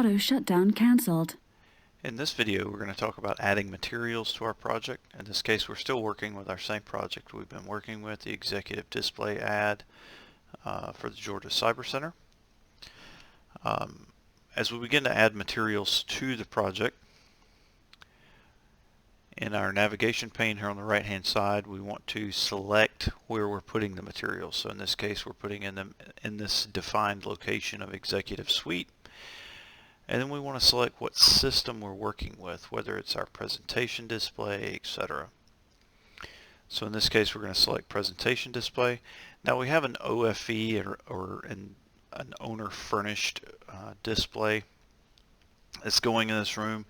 auto shutdown canceled. In this video, we're going to talk about adding materials to our project. In this case, we're still working with our same project we've been working with, the executive display ad for the Georgia Cyber Center. As we begin to add materials to the project, in our navigation pane here on the right hand side, we want to select where we're putting the materials. So in this case, we're putting them in this defined location of Executive Suite. And then we want to select what system we're working with, whether it's our presentation display, etc. So in this case, we're going to select presentation display. Now we have an OFE or an owner furnished display that's going in this room.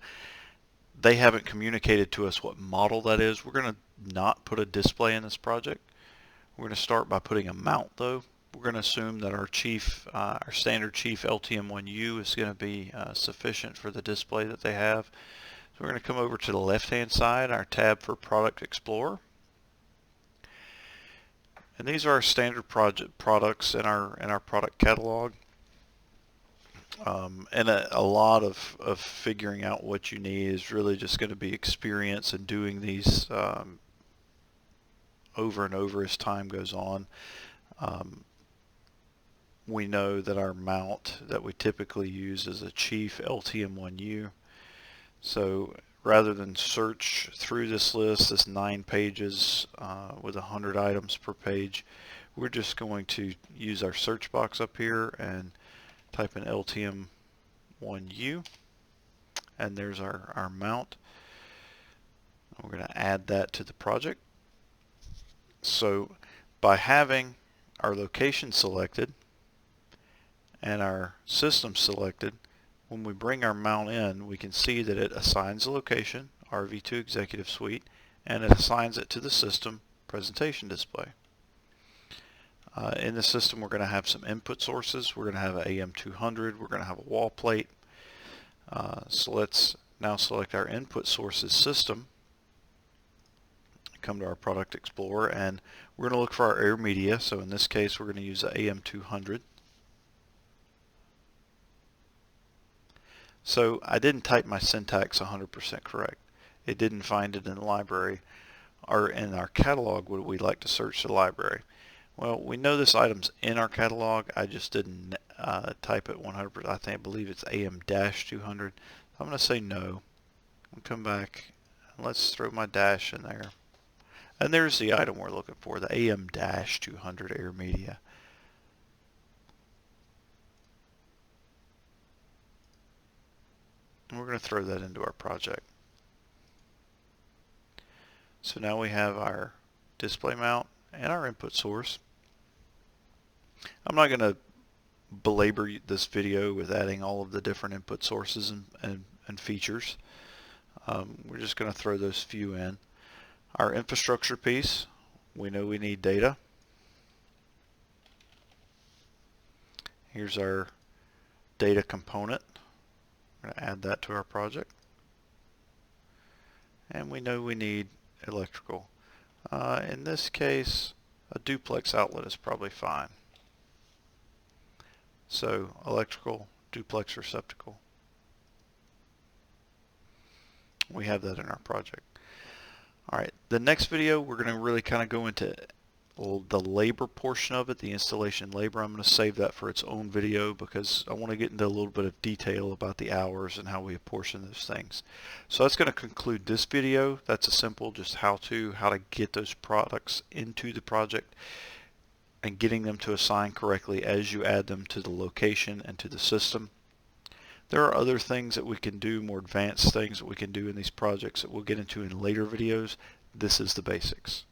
They haven't communicated to us what model that is. We're going to not put a display in this project. We're going to start by putting a mount though. We're going to assume that our standard Chief LTM1U is going to be sufficient for the display that they have. So we're going to come over to the left hand side, our tab for Product Explorer. And these are our standard products in our product catalog. And a lot of figuring out what you need is really just going to be experience and doing these over and over as time goes on. We know that our mount that we typically use is a Chief LTM1U. So rather than search through this list, this 9 pages with 100 items per page, we're just going to use our search box up here and type in LTM1U, and there's our mount. We're going to add that to the project. So by having our location selected and our system selected, when we bring our mount in, we can see that it assigns the location, RV2 Executive Suite, and it assigns it to the system presentation display. In the system, we're going to have some input sources. We're going to have an AM200. We're going to have a wall plate. So let's now select our input sources system. Come to our Product Explorer, and we're going to look for our air media. So in this case, we're going to use the AM200. So I didn't type my syntax 100% correct. It didn't find it in the library, or in our catalog would we like to search the library. Well, we know this item's in our catalog. I just didn't type it 100%. I believe it's AM-200. I'm going to say no. I'll come back and let's throw my dash in there. And there's the item we're looking for, the AM-200 air media. And we're going to throw that into our project. So now we have our display mount and our input source. I'm not going to belabor this video with adding all of the different input sources and features. We're just going to throw those few in. Our infrastructure piece, we know we need data. Here's our data component. We're going to add that to our project. And we know we need electrical. In this case, a duplex outlet is probably fine. So electrical duplex receptacle. We have that in our project. Alright, the next video we're going to really kind of go into the labor portion of it, the installation labor. I'm going to save that for its own video because I want to get into a little bit of detail about the hours and how we apportion those things. So that's going to conclude this video. That's a simple just how to get those products into the project and getting them to assign correctly as you add them to the location and to the system. There are other things that we can do, more advanced things that we can do in these projects that we'll get into in later videos. This is the basics.